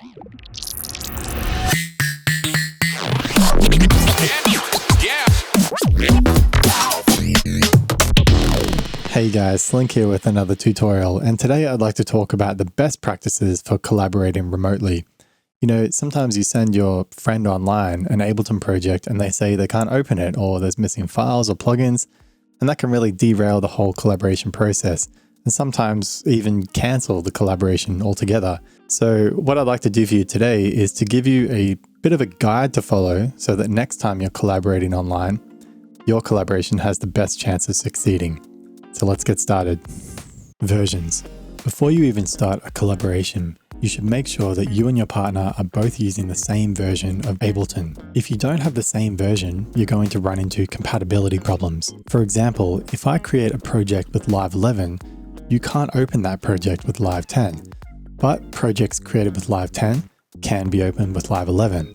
Hey guys, Slynk here with another tutorial, and today I'd like to talk about the best practices for collaborating remotely. You know, sometimes you send your friend online an Ableton project and they say they can't open it, or there's missing files or plugins, and that can really derail the whole collaboration process, and sometimes even cancel the collaboration altogether. So what I'd like to do for you today is to give you a bit of a guide to follow so that next time you're collaborating online, your collaboration has the best chance of succeeding. So let's get started. Versions. Before you even start a collaboration, you should make sure that you and your partner are both using the same version of Ableton. If you don't have the same version, you're going to run into compatibility problems. For example, if I create a project with Live 11, you can't open that project with Live 10. But projects created with Live 10 can be opened with Live 11.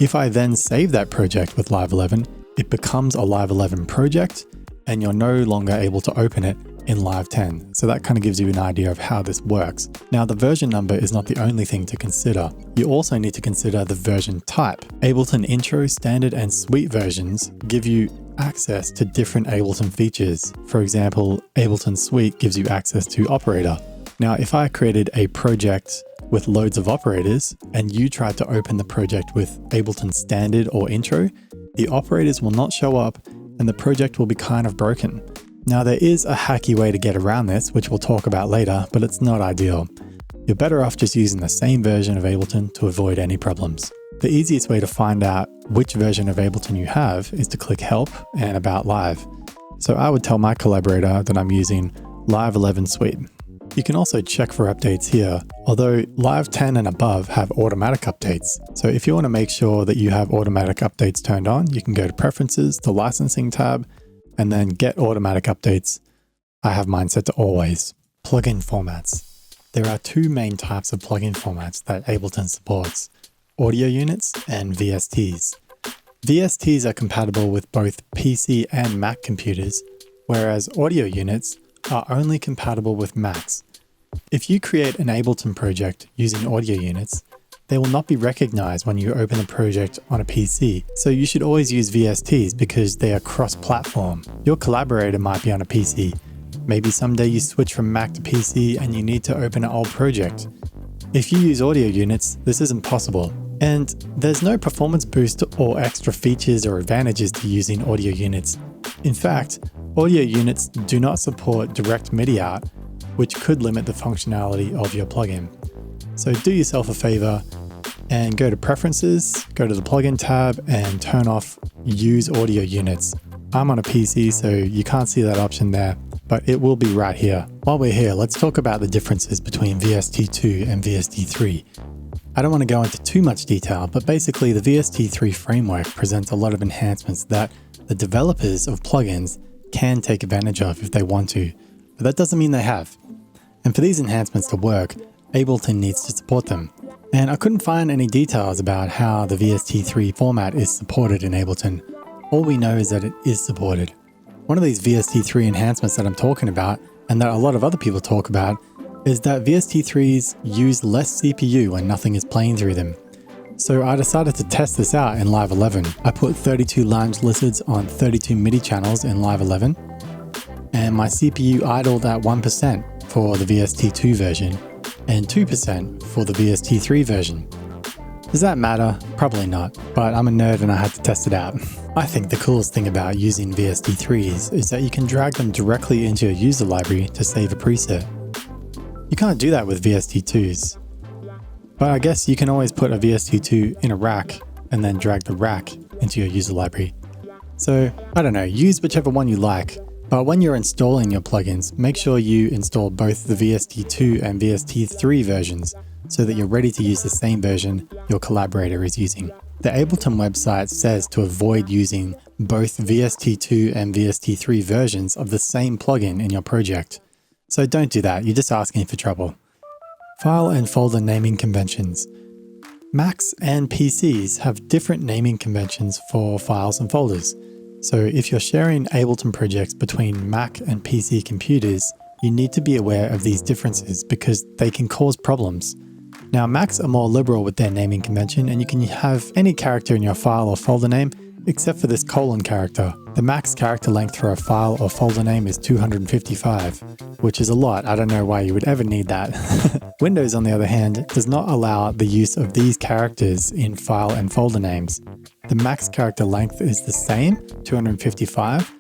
If I then save that project with Live 11, it becomes a Live 11 project, and you're no longer able to open it in Live 10. So that kind of gives you an idea of how this works. Now, the version number is not the only thing to consider. You also need to consider the version type. Ableton Intro, Standard, and Suite versions give you access to different Ableton features. For example, Ableton Suite gives you access to Operator. Now, if I created a project with loads of operators and you tried to open the project with Ableton Standard or Intro, the operators will not show up and the project will be kind of broken. Now, there is a hacky way to get around this, which we'll talk about later, but it's not ideal. You're better off just using the same version of Ableton to avoid any problems. The easiest way to find out which version of Ableton you have is to click Help and About Live. So I would tell my collaborator that I'm using Live 11 Suite. You can also check for updates here, although Live 10 and above have automatic updates. So if you want to make sure that you have automatic updates turned on, you can go to Preferences, the Licensing tab, and then Get Automatic Updates. I have mine set to Always. Plugin formats. There are two main types of plugin formats that Ableton supports: audio units and VSTs. VSTs are compatible with both PC and Mac computers, whereas audio units are only compatible with Macs. If you create an Ableton project using audio units, they will not be recognized when you open the project on a PC, so you should always use VSTs because they are cross-platform. Your collaborator might be on a PC. Maybe someday you switch from Mac to PC and you need to open an old project. If you use audio units, this isn't possible. And there's no performance boost or extra features or advantages to using audio units. In fact, audio units do not support direct MIDI out, which could limit the functionality of your plugin. So do yourself a favor and go to Preferences, go to the Plugin tab, and turn off Use Audio Units. I'm on a PC, so you can't see that option there, but it will be right here. While we're here, let's talk about the differences between VST2 and VST3. I don't want to go into too much detail, but basically the VST3 framework presents a lot of enhancements that the developers of plugins can take advantage of if they want to, but that doesn't mean they have. And for these enhancements to work, Ableton needs to support them. And I couldn't find any details about how the VST3 format is supported in Ableton. All we know is that it is supported. One of these VST3 enhancements that I'm talking about, and that a lot of other people talk about, is that VST3s use less CPU when nothing is playing through them. So I decided to test this out in Live 11. I put 32 lounge lizards on 32 MIDI channels in Live 11, and my CPU idled at 1% for the VST2 version and 2% for the VST3 version. Does that matter? Probably not, but I'm a nerd and I had to test it out. I think the coolest thing about using VST3s is that you can drag them directly into your user library to save a preset. You can't do that with VST2s. But I guess you can always put a VST2 in a rack and then drag the rack into your user library. So, I don't know, use whichever one you like, but when you're installing your plugins, make sure you install both the VST2 and VST3 versions so that you're ready to use the same version your collaborator is using. The Ableton website says to avoid using both VST2 and VST3 versions of the same plugin in your project. So don't do that, you're just asking for trouble. File and folder naming conventions. Macs and PCs have different naming conventions for files and folders. So if you're sharing Ableton projects between Mac and PC computers, you need to be aware of these differences because they can cause problems. Now, Macs are more liberal with their naming convention, and you can have any character in your file or folder name, except for this colon character. The max character length for a file or folder name is 255, which is a lot. I don't know why you would ever need that. Windows, on the other hand, does not allow the use of these characters in file and folder names. The max character length is the same, 255,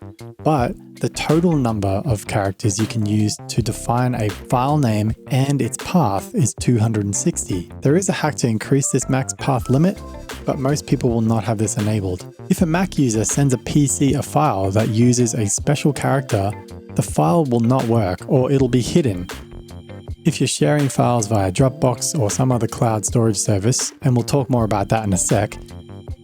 but the total number of characters you can use to define a file name and its path is 260. There is a hack to increase this max path limit, but most people will not have this enabled. If a Mac user sends a PC a file that uses a special character, the file will not work or it'll be hidden. If you're sharing files via Dropbox or some other cloud storage service, and we'll talk more about that in a sec,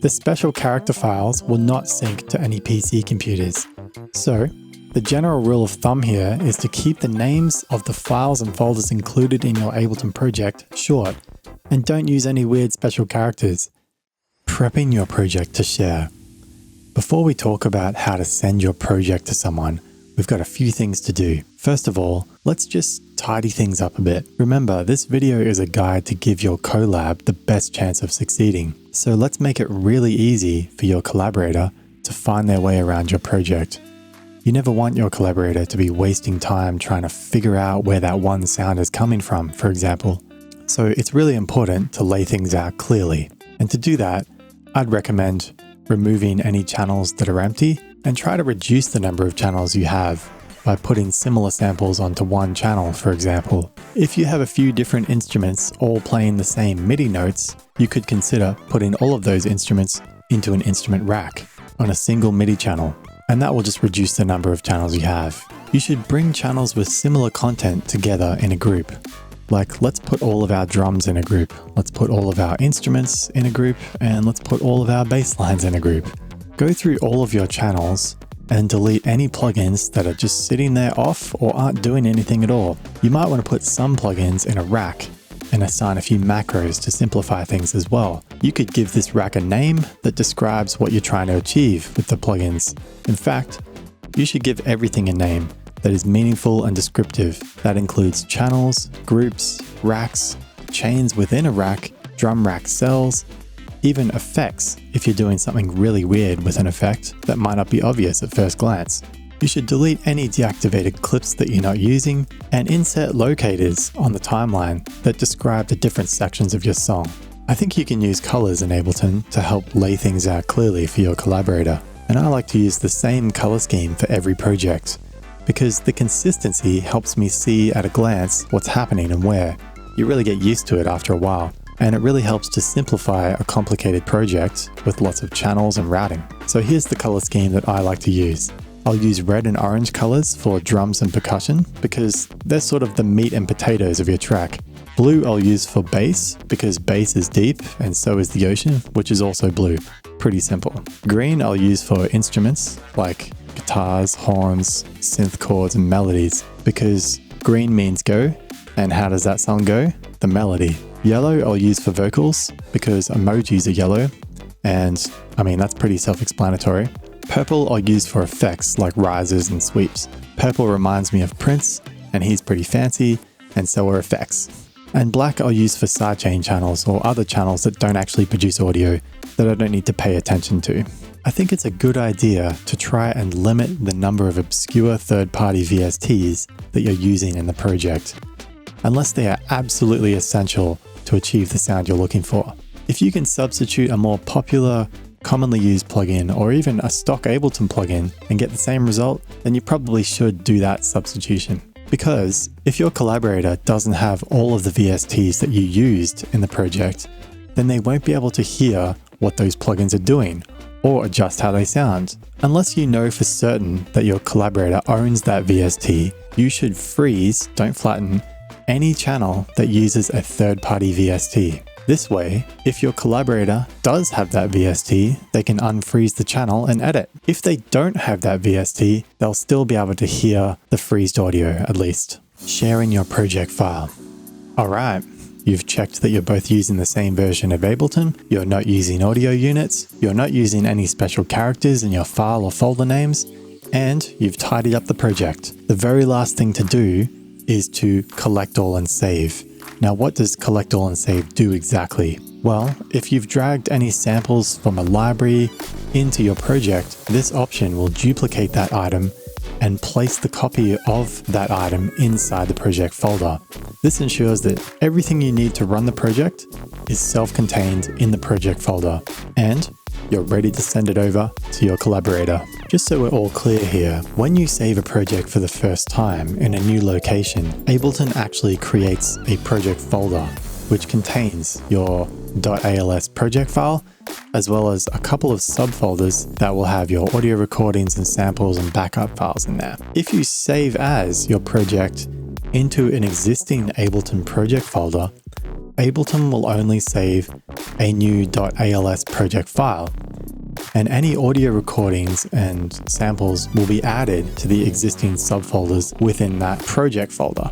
the special character files will not sync to any PC computers. So, the general rule of thumb here is to keep the names of the files and folders included in your Ableton project short, and don't use any weird special characters. Prepping your project to share. Before we talk about how to send your project to someone, we've got a few things to do. First of all, let's just tidy things up a bit. Remember, this video is a guide to give your collab the best chance of succeeding. So let's make it really easy for your collaborator to find their way around your project. You never want your collaborator to be wasting time trying to figure out where that one sound is coming from, for example. So it's really important to lay things out clearly. And to do that, I'd recommend removing any channels that are empty and try to reduce the number of channels you have by putting similar samples onto one channel, for example. If you have a few different instruments all playing the same MIDI notes, you could consider putting all of those instruments into an instrument rack on a single MIDI channel, and that will just reduce the number of channels you have. You should bring channels with similar content together in a group. Like, let's put all of our drums in a group, let's put all of our instruments in a group, and let's put all of our bass lines in a group. Go through all of your channels and delete any plugins that are just sitting there off or aren't doing anything at all. You might want to put some plugins in a rack and assign a few macros to simplify things as well. You could give this rack a name that describes what you're trying to achieve with the plugins. In fact, you should give everything a name that is meaningful and descriptive. That includes channels, groups, racks, chains within a rack, drum rack cells, even effects if you're doing something really weird with an effect that might not be obvious at first glance. You should delete any deactivated clips that you're not using and insert locators on the timeline that describe the different sections of your song. I think you can use colors in Ableton to help lay things out clearly for your collaborator. And I like to use the same color scheme for every project, because the consistency helps me see at a glance what's happening and where. You really get used to it after a while, and it really helps to simplify a complicated project with lots of channels and routing. So here's the color scheme that I like to use. I'll use red and orange colors for drums and percussion because they're sort of the meat and potatoes of your track. Blue I'll use for bass because bass is deep and so is the ocean, which is also blue. Pretty simple. Green I'll use for instruments like guitars, horns, synth chords, and melodies because green means go, and how does that song go? The melody. Yellow I'll use for vocals because emojis are yellow, and I mean that's pretty self-explanatory. Purple I'll use for effects like rises and sweeps. Purple reminds me of Prince, and he's pretty fancy, and so are effects. And black I'll use for sidechain channels or other channels that don't actually produce audio that I don't need to pay attention to. I think it's a good idea to try and limit the number of obscure third-party VSTs that you're using in the project, unless they are absolutely essential to achieve the sound you're looking for. If you can substitute a more popular, commonly used plugin or even a stock Ableton plugin and get the same result, then you probably should do that substitution. Because if your collaborator doesn't have all of the VSTs that you used in the project, then they won't be able to hear what those plugins are doing or adjust how they sound. Unless you know for certain that your collaborator owns that VST, you should freeze, don't flatten, any channel that uses a third-party VST. This way, if your collaborator does have that VST, they can unfreeze the channel and edit. If they don't have that VST, they'll still be able to hear the freezed audio at least. Sharing your project file. Alright, you've checked that you're both using the same version of Ableton, you're not using audio units, you're not using any special characters in your file or folder names, and you've tidied up the project. The very last thing to do is to collect all and save. Now, what does collect all and save do exactly? Well, if you've dragged any samples from a library into your project, this option will duplicate that item and place the copy of that item inside the project folder. This ensures that everything you need to run the project is self-contained in the project folder, and you're ready to send it over to your collaborator. Just so we're all clear here, when you save a project for the first time in a new location, Ableton actually creates a project folder which contains your .als project file, as well as a couple of subfolders that will have your audio recordings and samples and backup files in there. If you save as your project into an existing Ableton project folder, Ableton will only save a new .als project file, and any audio recordings and samples will be added to the existing subfolders within that project folder.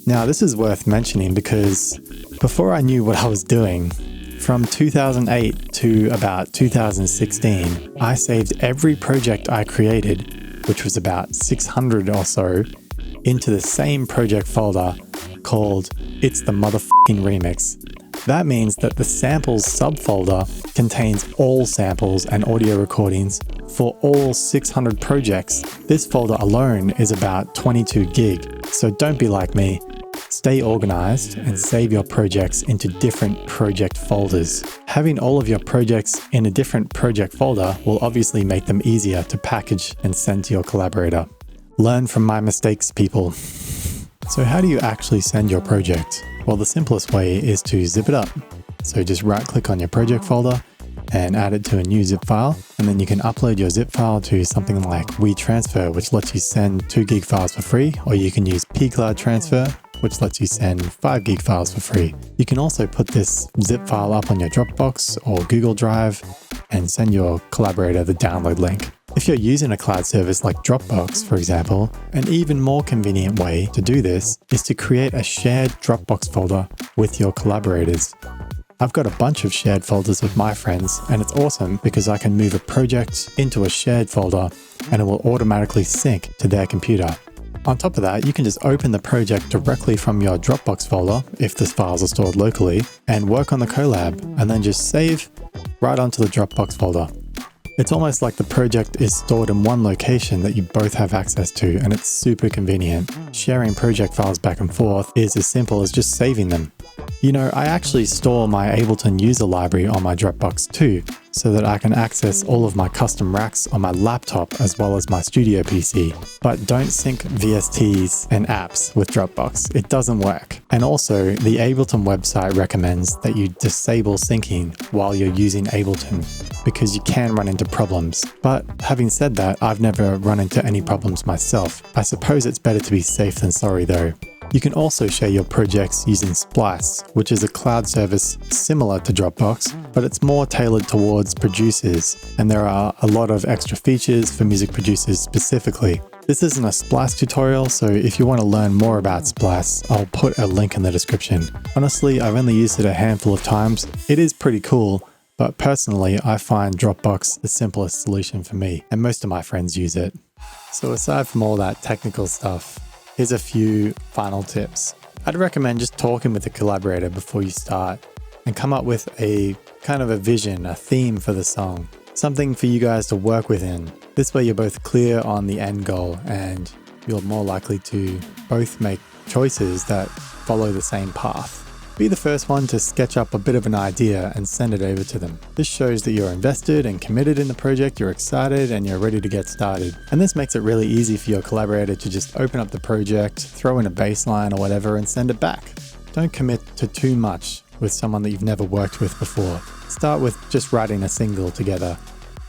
Now, this is worth mentioning because before I knew what I was doing, from 2008 to about 2016, I saved every project I created, which was about 600 or so, into the same project folder called It's the Motherfucking Remix. That means that the samples subfolder contains all samples and audio recordings for all 600 projects. This folder alone is about 22 gig, so don't be like me. Stay organized and save your projects into different project folders. Having all of your projects in a different project folder will obviously make them easier to package and send to your collaborator. Learn from my mistakes, people. So how do you actually send your project? Well, the simplest way is to zip it up. So just right click on your project folder and add it to a new zip file. And then you can upload your zip file to something like WeTransfer, which lets you send 2 gig files for free, or you can use pCloud Transfer, which lets you send 5 gig files for free. You can also put this zip file up on your Dropbox or Google Drive and send your collaborator the download link. If you're using a cloud service like Dropbox, for example, an even more convenient way to do this is to create a shared Dropbox folder with your collaborators. I've got a bunch of shared folders with my friends, and it's awesome because I can move a project into a shared folder and it will automatically sync to their computer. On top of that, you can just open the project directly from your Dropbox folder if the files are stored locally and work on the collab, and then just save right onto the Dropbox folder. It's almost like the project is stored in one location that you both have access to, and it's super convenient. Sharing project files back and forth is as simple as just saving them. You know, I actually store my Ableton user library on my Dropbox too, so that I can access all of my custom racks on my laptop as well as my studio PC. But don't sync VSTs and apps with Dropbox. It doesn't work. And also, the Ableton website recommends that you disable syncing while you're using Ableton, because you can run into problems. But having said that, I've never run into any problems myself. I suppose it's better to be safe than sorry though. You can also share your projects using Splice, which is a cloud service similar to Dropbox, but it's more tailored towards producers, and there are a lot of extra features for music producers specifically. This isn't a Splice tutorial, so if you want to learn more about Splice, I'll put a link in the description. Honestly, I've only used it a handful of times. It is pretty cool, but personally, I find Dropbox the simplest solution for me, and most of my friends use it. So aside from all that technical stuff, here's a few final tips. I'd recommend just talking with a collaborator before you start and come up with a kind of a vision, a theme for the song, something for you guys to work within. This way you're both clear on the end goal and you're more likely to both make choices that follow the same path. Be the first one to sketch up a bit of an idea and send it over to them. This shows that you're invested and committed in the project, you're excited and you're ready to get started. And this makes it really easy for your collaborator to just open up the project, throw in a bass line or whatever and send it back. Don't commit to too much with someone that you've never worked with before. Start with just writing a single together.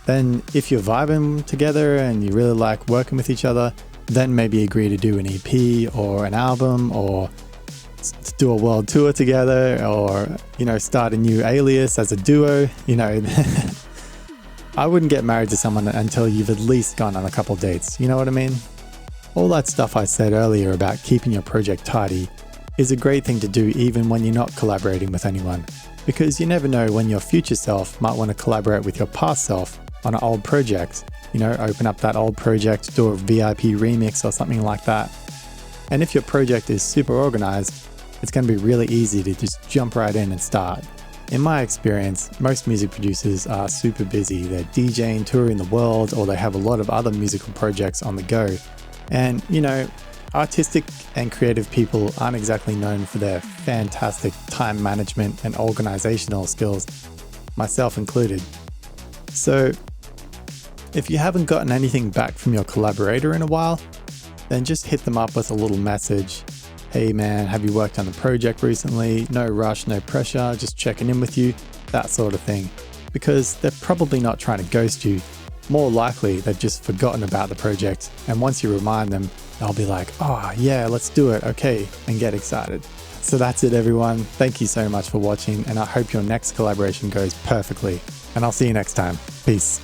Then if you're vibing together and you really like working with each other, then maybe agree to do an EP or an album, or to do a world tour together, or, you know, start a new alias as a duo. You know, I wouldn't get married to someone until you've at least gone on a couple dates. You know what I mean? All that stuff I said earlier about keeping your project tidy is a great thing to do even when you're not collaborating with anyone, because you never know when your future self might want to collaborate with your past self on an old project. You know, open up that old project, do a VIP remix or something like that. And if your project is super organized, it's going to be really easy to just jump right in and start. In my experience, most music producers are super busy. They're DJing, touring the world, or they have a lot of other musical projects on the go. And, artistic and creative people aren't exactly known for their fantastic time management and organizational skills, myself included. So, if you haven't gotten anything back from your collaborator in a while, then just hit them up with a little message. Hey man, have you worked on the project recently? No rush, no pressure, just checking in with you, that sort of thing. Because they're probably not trying to ghost you. More likely, they've just forgotten about the project, and once you remind them, they'll be like, oh yeah, let's do it, okay, and get excited. So that's it everyone, thank you so much for watching, and I hope your next collaboration goes perfectly. And I'll see you next time. Peace.